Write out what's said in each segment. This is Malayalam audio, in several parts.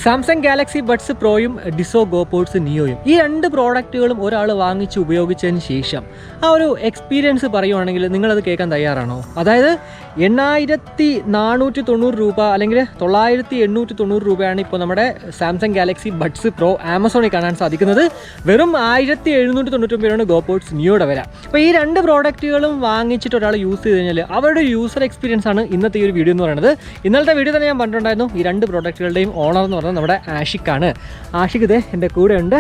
സാംസങ് ഗാലക്സി ബഡ്സ് പ്രോയും ഡിസോ ഗോപോഡ്സ് നിയോയും ഈ രണ്ട് പ്രോഡക്റ്റുകളും ഒരാൾ വാങ്ങിച്ച് ഉപയോഗിച്ചതിന് ശേഷം ആ ഒരു എക്സ്പീരിയൻസ് പറയുവാണെങ്കിൽ നിങ്ങളത് കേൾക്കാൻ തയ്യാറാണോ? അതായത് 8490 രൂപ അല്ലെങ്കിൽ 9890 രൂപയാണ് ഇപ്പോൾ നമ്മുടെ സാംസങ് ഗാലക്സി ബഡ്സ് പ്രോ ആമസോണിൽ കാണാൻ സാധിക്കുന്നത്. വെറും 1799 ഗോപോഡ്സ് നിയോയുടെ വില. അപ്പോൾ ഈ രണ്ട് പ്രോഡക്റ്റുകളും വാങ്ങിച്ചിട്ട് ഒരാൾ യൂസ് ചെയ്ത് കഴിഞ്ഞാൽ അവരുടെ യൂസർ എക്സ്പീരിയൻസ് ആണ് ഇന്നത്തെ ഈ ഒരു വീഡിയോ എന്ന് പറയുന്നത്. ഇന്നലത്തെ വീഡിയോ തന്നെ ഞാൻ പറഞ്ഞിട്ടുണ്ടായിരുന്നു. ഈ രണ്ട് പ്രോഡക്റ്റുകളുടെയും ഓണർ എന്ന് പറഞ്ഞാൽ നമ്മുടെ ആഷിക്കാണ്. ആഷിക്ക് ഇതേ എൻ്റെ കൂടെ ഉണ്ട്.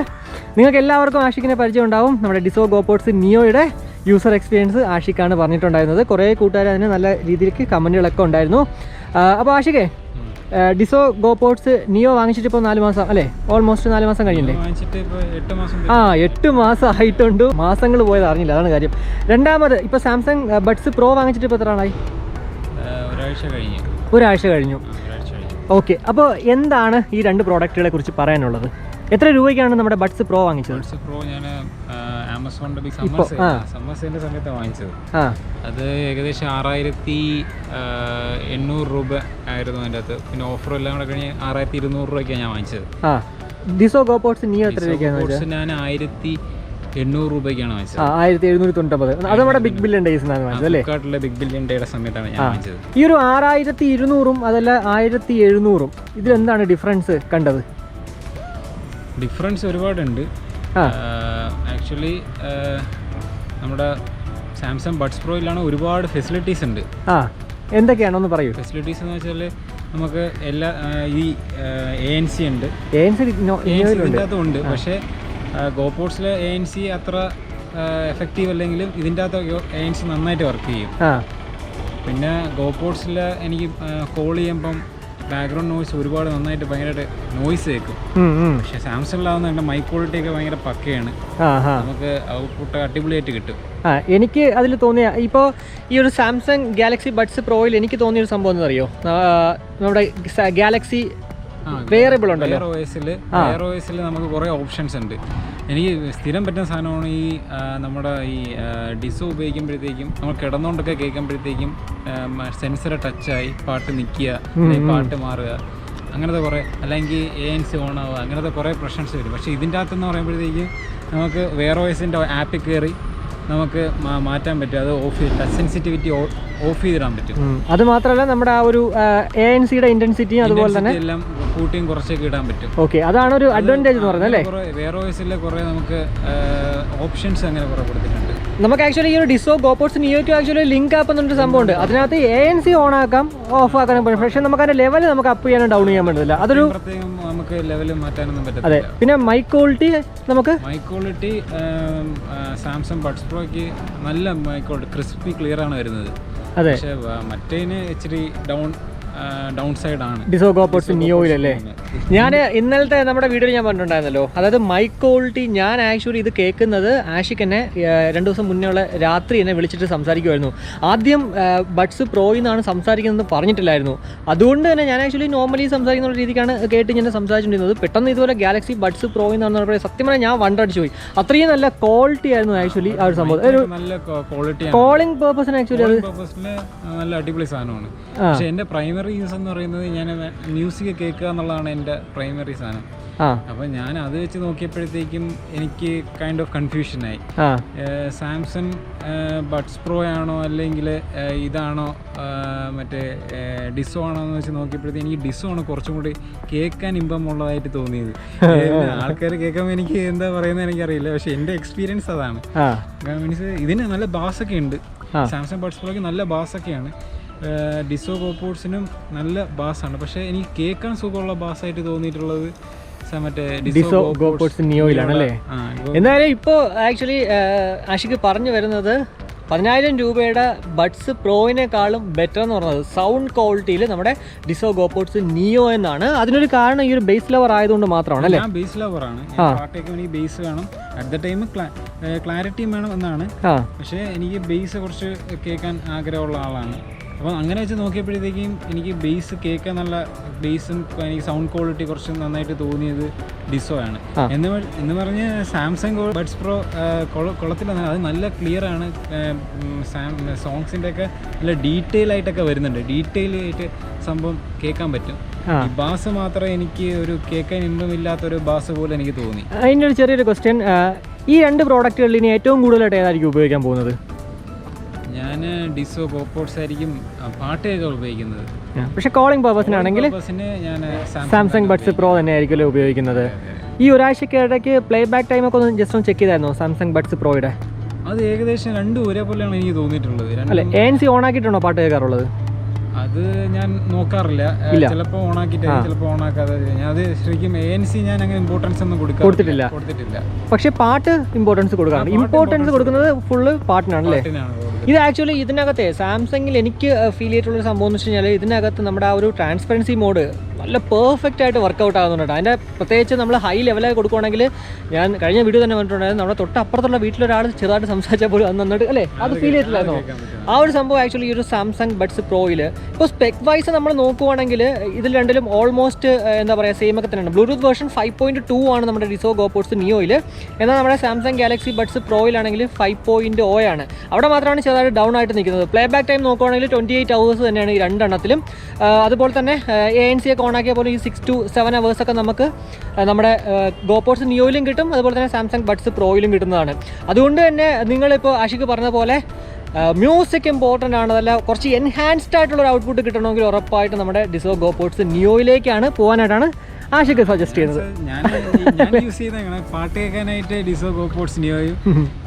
നിങ്ങൾക്ക് എല്ലാവർക്കും ആഷിക്കിനെ പരിചയം ഉണ്ടാവും. നമ്മുടെ ഡിസോ ഗോപോഡ്സ് നിയോയുടെ യൂസർ എക്സ്പീരിയൻസ് ആഷിക്കാണ് പറഞ്ഞിട്ടുണ്ടായിരുന്നത്. കുറേ കൂട്ടുകാർ അതിന് നല്ല രീതിയിലേക്ക് കമൻറ്റുകളൊക്കെ ഉണ്ടായിരുന്നു. അപ്പോൾ ആഷിക്കേ, ഡിസോ ഗോപോഡ്സ് നിയോ വാങ്ങിച്ചിട്ട് ഇപ്പോൾ 4 മാസം അല്ലേ? ഓൾമോസ്റ്റ് 4 മാസം കഴിഞ്ഞില്ലേ? 8 മാസം ആയിട്ടുണ്ട്. മാസങ്ങൾ പോയത് അറിഞ്ഞില്ല, അതാണ് കാര്യം. രണ്ടാമത് ഇപ്പോൾ സാംസങ് ബഡ്സ് പ്രോ വാങ്ങിച്ചിട്ട് ഇപ്പോൾ എത്ര നാളായി? ഒരാഴ്ച കഴിഞ്ഞു. ഓക്കെ, അപ്പോൾ എന്താണ് ഈ രണ്ട് പ്രോഡക്റ്റുകളെ കുറിച്ച് പറയാനുള്ളത്? എത്ര രൂപയ്ക്കാണ് നമ്മുടെ ബഡ്സ് പ്രോ വാങ്ങിച്ചത്? ബഡ്സ് പ്രോ ഞാൻ ആമസോണിന്റെ ബിഗ് സമ്മർ സെയിലിന്റെ സമയത്താണ് വാങ്ങിച്ചത്. അത് ഏകദേശം 6800 രൂപ ആയിരുന്നു അതിൻ്റെ അകത്ത്. പിന്നെ ഓഫർ എല്ലാം കൂടെ കഴിഞ്ഞ് 6200 രൂപയ്ക്കാണ് ഞാൻ വാങ്ങിച്ചത്. ഡിസോ ഗോപോഡ്സ് നിയോ എത്ര രൂപയ്ക്കാണ്? ഞാൻ 1800 രൂപയ്ക്കാണ് വാങ്ങിച്ചത്. 1799. അത് നമ്മുടെ ബിഗ് ബില്യൺ ഡേയ്സിനാണ് വാങ്ങിച്ചത് അല്ലേ? ഫ്ലിപ്കാർട്ടിലെ ബിഗ് ബില്യൺ ഡേയുടെ സമയത്താണ് ഞാൻ വാങ്ങിച്ചത്. ഈ ഒരു 6200 അതല്ല 1700 ഇതിലെന്താണ് ഡിഫറൻസ് കണ്ടത്? ഡിഫറൻസ് ഒരുപാടുണ്ട്. ആക്ച്വലി നമ്മുടെ സാംസങ് ബഡ്സ് പ്രോയിലാണ് ഒരുപാട് ഫെസിലിറ്റീസ് ഉണ്ട്. എന്തൊക്കെയാണോന്ന് പറയൂ. ഫെസിലിറ്റീസ് എന്ന് വെച്ചാൽ നമുക്ക് എല്ലാ ഈ ANC ഉണ്ട്, ഉണ്ട്. പക്ഷേ ഗോപോഡ്സിലെ ANC അത്ര എഫക്റ്റീവ് അല്ലെങ്കിലും ഇതിൻ്റെ അകത്ത് ANC നന്നായിട്ട് വർക്ക് ചെയ്യും. പിന്നെ ഗോപോഡ്സിൽ എനിക്ക് കോൾ ചെയ്യുമ്പം ബാക്ക്ഗ്രൗണ്ട് നോയ്സ് ഒരുപാട് നന്നായിട്ട് ഭയങ്കരമായിട്ട് നോയ്സ് കേൾക്കും. പക്ഷെ സാംസങ്ങിലാവുന്ന എൻ്റെ മൈക്ക് ക്വാളിറ്റി ഒക്കെ ഭയങ്കര പക്കയാണ്. നമുക്ക് ഔട്ട്പുട്ട് അടിപൊളിയായിട്ട് കിട്ടും. എനിക്ക് അതിൽ തോന്നിയ ഇപ്പോൾ ഈ ഒരു സാംസങ് ഗാലക്സി ബഡ്സ് പ്രോയിൽ എനിക്ക് തോന്നിയൊരു സംഭവം എന്താ അറിയോ? നമ്മുടെ ഗാലക്സി വേരിയബിൾ ഉണ്ടല്ലോ, വെയർ OSൽ നമുക്ക് കുറേ ഓപ്ഷൻസ് ഉണ്ട്. എനിക്ക് സ്ഥിരം പറ്റുന്ന സാധനമാണ് ഈ നമ്മുടെ ഈ ഡിസോ ഉപയോഗിക്കുമ്പോഴത്തേക്കും നമ്മൾ കിടന്നുകൊണ്ടൊക്കെ കേൾക്കുമ്പോഴത്തേക്കും സെൻസർ ടച്ചായി പാട്ട് നിൽക്കുക, പാട്ട് മാറുക, അങ്ങനത്തെ കുറേ, അല്ലെങ്കിൽ ANC ഓൺ ആവുക, അങ്ങനത്തെ കുറേ പ്രശ്നംസ് വരും. പക്ഷേ ഇതിൻ്റെ അകത്തെന്ന് പറയുമ്പോഴത്തേക്കും നമുക്ക് വെയർ OSൻ്റെ ആപ്പിൽ കയറി നമുക്ക് മാറ്റാൻ പറ്റും. അത് ടച്ച് സെൻസിറ്റിവിറ്റി ഓഫ് ചെയ്തിടാൻ പറ്റും. അത് മാത്രമല്ല നമ്മുടെ ആ ഒരു ANCയുടെ ഇന്റൻസിറ്റിയും അതുപോലെ തന്നെ എല്ലാം കൂട്ടിയും കുറച്ചൊക്കെ ഇടാൻ പറ്റും. ഓക്കെ, അതാണ് ഒരു അഡ്വാൻറ്റേജ് എന്ന് പറയുന്നത് അല്ലേ? വെയർ OSലെ കുറേ നമുക്ക് ഓപ്ഷൻസ് അങ്ങനെ കുറേ കൊടുത്തിട്ടുണ്ട്. നമുക്ക് ആക്ച്വലി ഈ ഒരു ഡിസോ ഗോപോഡ്സ് നിയോയ്ക്ക് ആക്ച്വലി ലിങ്ക് ആപ്പ് എന്നൊരു സംഭവമുണ്ട്. അതിനകത്ത് ANC ഓൺ ആക്കാം, ഓഫ് ആക്കാനും പറ്റും. പക്ഷേ നമുക്ക് അതിന്റെ ലെവൽ നമുക്ക് അപ്പ് ചെയ്യാനും ഡൗൺ ചെയ്യാൻ പറ്റില്ല. അതൊരു പ്രത്യേകം നമുക്ക് ലെവൽ മാറ്റാനൊന്നും പറ്റില്ല. അതെ. പിന്നെ മൈക്ക് ക്വാളിറ്റി സാംസങ് ബഡ്സ് പ്രോയ്ക്ക് നല്ല മൈക്ക് ക്വാളിറ്റി, ക്രിസ്പി ക്ലിയർ ആണ് വരുന്നത്. അതെ, പക്ഷേ മറ്റേന് ഇച്ചിരി ഡൗൺ സൈഡ് ആണ് ഡിസോ ഗോപോഡ്സ് നിയോയിലല്ലേ. ഞാൻ ഇന്നലത്തെ നമ്മുടെ വീഡിയോയിൽ ഞാൻ പറഞ്ഞിട്ടുണ്ടായിരുന്നല്ലോ, അതായത് മൈക്ക് ക്വാളിറ്റി. ഞാൻ ആക്ച്വലി ഇത് കേൾക്കുന്നത് ആഷിക്ക് എന്നെ 2 ദിവസം മുന്നേ ഉള്ള രാത്രി എന്നെ വിളിച്ചിട്ട് സംസാരിക്കുമായിരുന്നു. ആദ്യം ബഡ്സ് പ്രോയിൽ നിന്നാണ് സംസാരിക്കുന്നത് പറഞ്ഞിട്ടില്ലായിരുന്നു. അതുകൊണ്ട് തന്നെ ഞാൻ ആക്ച്വലി നോർമലി സംസാരിക്കുന്ന രീതിക്കാണ് കേട്ട് ഞാൻ സംസാരിച്ചിട്ടുണ്ടായിരുന്നത്. പെട്ടെന്ന് ഇതുപോലെ ഗാലക്സി ബഡ്സ് പ്രോയിൽ നിന്നാണ് പറയുന്നത്. സത്യം പറഞ്ഞാൽ ഞാൻ വണ്ടടിച്ചു പോയി. അത്രയും നല്ല ക്വാളിറ്റി ആയിരുന്നു ആക്ച്വലി ആ ഒരു സംഭവം. ഒരു കോളിംഗ് പേർപ്പസിന് ആക്ച്വലി അത് നല്ല അടിപൊളി സാധനമാണ്. പക്ഷേ എൻ്റെ പ്രൈമറി യൂസ് എന്ന് പറയുന്നത് ഞാൻ മ്യൂസിക് കേൾക്കുക എന്നുള്ളതാണ് എൻ്റെ പ്രൈമറി സാധനം. അപ്പം ഞാൻ അത് വെച്ച് നോക്കിയപ്പോഴത്തേക്കും എനിക്ക് കൈൻഡ് ഓഫ് കൺഫ്യൂഷനായി. സാംസങ് ബഡ്സ് പ്രോ ആണോ അല്ലെങ്കിൽ ഇതാണോ മറ്റേ ഡിസോ ആണോ എന്ന് വെച്ച് നോക്കിയപ്പോഴത്തേക്കും എനിക്ക് ഡിസോ ആണ് കുറച്ചും കൂടി കേൾക്കാൻ ഇമ്പമുള്ളതായിട്ട് തോന്നിയത്. ആൾക്കാർ കേൾക്കുമ്പോൾ എനിക്ക് എന്താ പറയുന്നത് എനിക്കറിയില്ല, പക്ഷെ എൻ്റെ എക്സ്പീരിയൻസ് അതാണ്. മീൻസ് ഇതിന് നല്ല ബാസൊക്കെ ഉണ്ട്. സാംസങ് ബഡ്സ് പ്രോയ്ക്ക് നല്ല ബാസൊക്കെയാണ്. ഡിസോ ഗോപോഡ്സിനും നല്ല ബാസാണ്. പക്ഷേ എനിക്ക് കേൾക്കാൻ സുഖമുള്ള ബാസായിട്ട് തോന്നിയിട്ടുള്ളത് മറ്റേ ഡിസോ ഗോപോഡ്സ് നിയോയിലാണ് അല്ലേ? എന്തായാലും ഇപ്പോൾ ആക്ച്വലി ആഷിക്ക് പറഞ്ഞു വരുന്നത് 10,000 രൂപയുടെ ബഡ്സ് പ്രോയിനേക്കാളും ബെറ്റർ എന്ന് പറയുന്നത് സൗണ്ട് ക്വാളിറ്റിയിൽ നമ്മുടെ ഡിസോ ഗോപോഡ്സ് നിയോ എന്നാണ്. അതിനൊരു കാരണം ഈ ഒരു ബേസ് ലവർ ആയതുകൊണ്ട് മാത്രമാണ് അല്ലേ? ഞാൻ ബേസ് ലവറാണ്. പാട്ടൊക്കെ എനിക്ക് ബേസ് വേണം, അറ്റ് ദ ടൈം ക്ലാരിറ്റിയും വേണം എന്നാണ്. പക്ഷേ എനിക്ക് ബേസ് കുറച്ച് കേൾക്കാൻ ആഗ്രഹമുള്ള ആളാണ്. അപ്പം അങ്ങനെ വെച്ച് നോക്കിയപ്പോഴത്തേക്കും എനിക്ക് ബേസ് കേൾക്കാൻ നല്ല ബേസും എനിക്ക് സൗണ്ട് ക്വാളിറ്റി കുറച്ച് നന്നായിട്ട് തോന്നിയത് ഡിസോ ആണ്. എന്ന് പറഞ്ഞ് സാംസങ് ബഡ്സ് പ്രോ കൊള്ളത്തില്ല, അത് നല്ല ക്ലിയർ ആണ്. സോങ്സിൻ്റെ ഒക്കെ നല്ല ഡീറ്റെയിൽ ആയിട്ടൊക്കെ വരുന്നുണ്ട്, ഡീറ്റെയിൽ ആയിട്ട് സംഭവം കേൾക്കാൻ പറ്റും. ഈ ബാസ് മാത്രമേ എനിക്ക് ഒരു കേൾക്കാൻ ഇമ്പമില്ലാത്തൊരു ബാസ് പോലെ എനിക്ക് തോന്നി. അതിൻ്റെ ഒരു ചെറിയൊരു ക്വസ്റ്റ്യൻ, ഈ രണ്ട് പ്രോഡക്റ്റുകളിൽ ഇനി ഏറ്റവും കൂടുതലായിട്ട് ഏതായിരിക്കും ഉപയോഗിക്കാൻ പോകുന്നത്? ഞാൻ ഡിസോ ഗോപോഡ്സ് ആയിരിക്കും പാട്ട് കേൾക്കാൻ ഉപയോഗിക്കുന്നത്. പക്ഷേ കോളിംഗ് പർപ്പസിനാണെങ്കിൽ ഞാൻ സാംസങ് ബഡ്സ് പ്രോ തന്നെ ആയിരിക്കുമല്ലോ ഉപയോഗിക്കുന്നത്. ഈ ഒരാഴ്ചയ്ക്ക് ഇടയ്ക്ക് പ്ലേ ബാക്ക് ടൈമൊക്കെ ഒന്ന് ജസ്റ്റ് ഒന്ന് ചെക്ക് ചെയ്തായിരുന്നോ സാംസങ് ബഡ്സ് പ്രോയുടെ? അത് ഏകദേശം രണ്ടും ഒരേപോലെയാണ് എനിക്ക് തോന്നിയിട്ടുള്ളത്. അല്ലേ, ANC ഓൺ ആക്കിയിട്ടാണോ പാട്ട് കേൾക്കാറുള്ളത്? അത് ഞാൻ നോക്കാറില്ല, ചിലപ്പോൾ ഓണാക്കിയിട്ട് ചിലപ്പോൾ ഓണാക്കാതെ. ഞാൻ അത് ശരിക്കും ANC ഞാൻ അങ്ങനെ ഇമ്പോർട്ടൻസ് ഒന്നും കൊടുത്തിട്ടില്ല. പക്ഷേ പാട്ട് ഇമ്പോർട്ടൻസ് കൊടുക്കാറുണ്ട്. ഇമ്പോർട്ടൻസ് കൊടുക്കുന്നത് ഫുള്ള് പാട്ടിനാണല്ലേ? ഇത് ആക്ച്വലി ഇതിനകത്തെ സാംസങ്ങിൽ എനിക്ക് ഫീൽ ചെയ്തിട്ടുള്ളൊരു സംഭവം എന്ന് വെച്ച് കഴിഞ്ഞാൽ ഇതിനകത്ത് നമ്മുടെ ആ ഒരു ട്രാൻസ്പെറൻസി മോഡ് നല്ല പെർഫെക്റ്റ് ആയിട്ട് വർക്കൗട്ട് ആകുന്നുണ്ട്. അതിൻ്റെ പ്രത്യേകിച്ച് നമ്മൾ ഹൈ ലെവലായി കൊടുക്കുകയാണെങ്കിൽ, ഞാൻ കഴിഞ്ഞ വീഡിയോ തന്നെ പറഞ്ഞിട്ടുണ്ടായിരുന്നു, നമ്മുടെ തൊട്ടപ്പുറത്തുള്ള വീട്ടിലൊരാൾ ചെറുതായിട്ട് സംസാരിച്ചാൽ പോലും അത് നന്നിട്ട് അല്ലേ അത് ഫീൽ ചെയ്തിട്ടില്ലായിരുന്നോ? ആ ഒരു സംഭവം ആക്ച്വലി ഈ ഒരു സാംസങ് ബഡ്സ് പ്രോയിൽ ഇപ്പോൾ സ്പെക് വൈസ് നമ്മൾ നോക്കുവാണെങ്കിൽ ഇതിൽ രണ്ടിലും ഓൾമോസ്റ്റ് എന്താ പറയുക സെയിം ഒക്കെ തന്നെയാണ്. ബ്ലൂടൂത്ത് വേർഷൻ 5.2 ആണ് നമ്മുടെ ഡിസോ ഗോപോഡ്സ് നിയോയിൽ. എന്നാൽ നമ്മുടെ സാംസങ് ഗാലക്സി ബഡ്സ് പ്രോയിലാണെങ്കിൽ 5.0 ആണ്. അവിടെ മാത്രമാണ് ചെറുതായിട്ട് ഡൗൺ ആയിട്ട് നിൽക്കുന്നത്. പ്ലേ ബാക്ക് ടൈം നോക്കുവാണെങ്കിൽ 28 hours തന്നെയാണ് ഈ രണ്ടെണ്ണത്തിലും. അതുപോലെ തന്നെ ANC ഒക്കെ ഓണാക്കിയ പോലെ ഈ 6 to 7 hours ഒക്കെ നമുക്ക് നമ്മുടെ ഗോപോഡ്സ് നിയോയിലും കിട്ടും, അതുപോലെ തന്നെ സാംസങ് ബഡ്സ് പ്രോയിലും കിട്ടുന്നതാണ്. അതുകൊണ്ട് തന്നെ നിങ്ങളിപ്പോൾ ആഷിക്ക് പറഞ്ഞ പോലെ മ്യൂസിക് ഇമ്പോർട്ടൻ്റ് ആണ്, അതല്ല കുറച്ച് എൻഹാൻസ്ഡ് ആയിട്ടുള്ള ഒരു ഔട്ട്പുട്ട് കിട്ടണമെങ്കിൽ ഉറപ്പായിട്ട് നമ്മുടെ ഡിസോ ഗോപോഡ്സ് നിയോയിലേക്കാണ് പോകാനായിട്ടാണ് ആഷിക്ക് സജസ്റ്റ് ചെയ്യുന്നത്. ഞാൻ യൂസ് ചെയ്യുന്ന പാട്ട് കേൾക്കാനായിട്ട് ഡിസോ ഗോപോഡ്സ് നിയോയും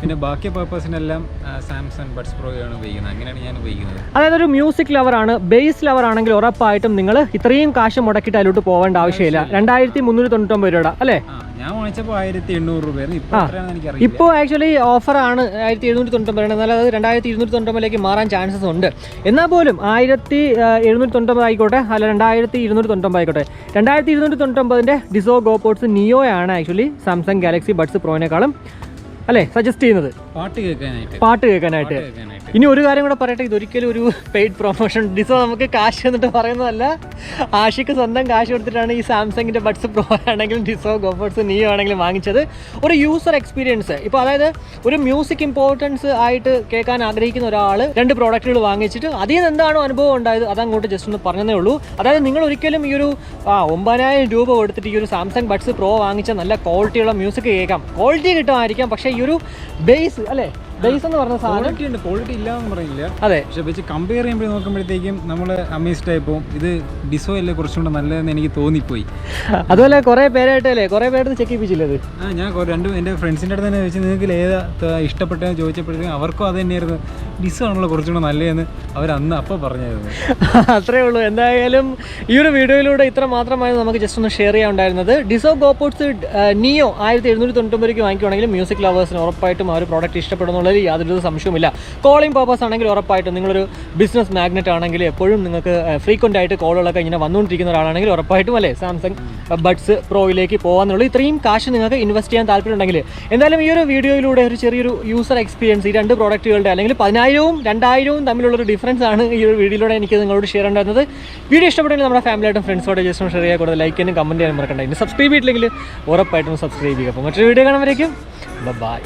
പിന്നെ ബാക്കി പർപ്പസിനെല്ലാം സാംസങ് ബഡ്സ് പ്രോയാണ് ഉപയോഗിക്കുന്നത്. അങ്ങനെയാണ് ഞാൻ ഉപയോഗിക്കുന്നത്. അതായത് ഒരു മ്യൂസിക് ലവറാണ്, ബേസ് ലവർ ആണെങ്കിൽ ഉറപ്പായിട്ടും നിങ്ങൾ ഇത്രയും കാശ് മുടക്കിയിട്ട് അതിലോട്ട് പോകേണ്ട ആവശ്യമില്ല. 2399 രൂപ അല്ലേ? ഞാൻ വാങ്ങിച്ചപ്പോൾ 1800 രൂപയായിരുന്നു. ഇപ്പോൾ ആക്ച്വലി ഓഫറാണ് 1799, എന്നാൽ അത് 2299 മാറാൻ ചാൻസസ് ഉണ്ട്. എന്നാൽ പോലും 1799 ആയിക്കോട്ടെ, അല്ല 2299 ആയിക്കോട്ടെ, 2299 ഡിസോ ഗോപോഡ്സ് നിയോ ആണ് ആക്ച്വലി സാംസങ് ഗാലക്സി ബഡ്സ് പ്രോനേക്കാളും അല്ലേ സജസ്റ്റ് ചെയ്യുന്നത് പാട്ട് കേൾക്കാനായിട്ട്. ഇനി ഒരു കാര്യം കൂടെ പറയട്ടെ, ഇതൊരിക്കലും ഒരു പെയ്ഡ് പ്രൊമോഷൻ, ഡിസോ നമുക്ക് കാശ് എന്നിട്ട് പറയുന്നതല്ല. ആഷിക്ക് സ്വന്തം കാശ് കൊടുത്തിട്ടാണ് ഈ സാംസങ്ങിൻ്റെ ബഡ്സ് പ്രോ ആണെങ്കിലും ഡിസോ ഗോപോഡ്സ് നിയോ ആണെങ്കിലും വാങ്ങിച്ചത്. ഒരു യൂസർ എക്സ്പീരിയൻസ്, ഇപ്പോൾ അതായത് ഒരു മ്യൂസിക് ഇമ്പോർട്ടൻസ് ആയിട്ട് കേൾക്കാൻ ആഗ്രഹിക്കുന്ന ഒരാൾ രണ്ട് പ്രോഡക്റ്റുകൾ വാങ്ങിച്ചിട്ട് അതിൽ നിന്ന് എന്താണോ അനുഭവം ഉണ്ടായത് അതങ്ങോട്ട് ജസ്റ്റ് ഒന്ന് പറഞ്ഞതേ ഉള്ളൂ. അതായത് നിങ്ങൾ ഒരിക്കലും ഈ ഒരു 9000 രൂപ കൊടുത്തിട്ട് ഈ ഒരു സാംസങ് ബഡ്സ് പ്രോ വാങ്ങിച്ച നല്ല ക്വാളിറ്റിയുള്ള മ്യൂസിക് കേൾക്കാം, ക്വാളിറ്റി കിട്ടുമായിരിക്കാം, പക്ഷേ ഈ ഒരു ബേസ് അല്ലേ, ബേസ് എന്ന് പറഞ്ഞ സാധനം ക്വാളിറ്റി ഇല്ലാന്ന് പറയില്ല. അതെ, പക്ഷെ വെച്ച് കമ്പയർ ചെയ്യുമ്പോൾ നോക്കുമ്പോഴത്തേക്കും നമ്മൾ അമേസ്ഡ് ആയിപ്പോൾ ഇത് ഡിസോ അല്ലേ കുറച്ചുകൂടെ നല്ലതെന്ന് എനിക്ക് തോന്നിപ്പോയി. അതുപോലെ കുറേ പേരായിട്ടല്ലേ കുറേ പേര് ചെക്ക് ചെയ്യിപ്പിച്ചില്ലത്. ഞാൻ എൻ്റെ ഫ്രണ്ട്സിൻ്റെ അടുത്ത് തന്നെ ചോദിച്ചു നിങ്ങൾക്ക് ഏതാ ഇഷ്ടപ്പെട്ടതെന്ന് ചോദിച്ചപ്പോഴത്തേക്കും അവർക്കും അത് തന്നെയായിരുന്നു, ഡിസോ ആണല്ലോ കുറച്ചുകൂടെ നല്ലതെന്ന് അവർ അന്ന് അപ്പോൾ പറഞ്ഞായിരുന്നു. അത്രേ ഉള്ളൂ. എന്തായാലും ഈ ഒരു വീഡിയോയിലൂടെ ഇത്ര മാത്രമായിരുന്നു നമുക്ക് ജസ്റ്റ് ഒന്ന് ഷെയർ ചെയ്യാനുണ്ടായിരുന്നത്. ഡിസോ ഗോപോഡ്സ് നിയോ 1799 വാങ്ങിക്കുവാണെങ്കിൽ മ്യൂസിക് ലവേഴ്സിന് ഉറപ്പായിട്ടും ആ ഒരു പ്രോഡക്റ്റ് ഇഷ്ടപ്പെടുന്നുള്ളത് യാതൊരു സംശയവുമില്ല. കോളിംഗ് പർപ്പസ് ആണെങ്കിൽ ഉറപ്പായിട്ടും നിങ്ങളൊരു ബിസിനസ് മാഗ്നറ്റ് ആണെങ്കിൽ എപ്പോഴും നിങ്ങൾക്ക് ഫ്രീക്വൻ്റ് ആയിട്ട് കോളുകളൊക്കെ ഇങ്ങനെ വന്നുകൊണ്ടിരിക്കുന്ന ഒരാളാണെങ്കിൽ ഉറപ്പായിട്ടും അല്ലേ സാംസങ് ബഡ്സ് പ്രോയിലേക്ക് പോകാന്നുള്ളൂ. ഇത്രയും കാശ് നിങ്ങൾക്ക് ഇൻവെസ്റ്റ് ചെയ്യാൻ താല്പര്യമുണ്ടെങ്കിൽ എന്തായാലും ഈ ഒരു വീഡിയോയിലൂടെ ഒരു ചെറിയൊരു യൂസർ എക്സ്പീരിയൻസ് ഈ രണ്ട് പ്രോഡക്റ്റുകളുടെ അല്ലെങ്കിൽ 10,000-ഉം 2,000-ഉം തമ്മിലുള്ളൊരു ഡിഫറൻസ് ആണ് ഈ ഒരു വീഡിയോയിലൂടെ എനിക്ക് നിങ്ങളോട് ഷെയർ ഉണ്ടായിരുന്നത്. വീഡിയോ ഇഷ്ടപ്പെട്ടെങ്കിൽ നമ്മുടെ ഫാമിലിയായിട്ടും ഫ്രണ്ട്സോടെ ജസ്റ്റ് ഷെയർ ചെയ്യുക, കൂടുതൽ ലൈക്ക് ചെയ്യാനും കമൻറ്റ് ചെയ്യാനും മറക്കണ്ട. ഇനി സബ്സ്ക്രൈബ് ചെയ്തില്ലെങ്കിൽ ഉറപ്പായിട്ടും സബ്സ്ക്രൈബ് ചെയ്യുക. അപ്പോൾ മറ്റൊരു വീഡിയോ കാണുമ്പോഴേക്കും ബൈ.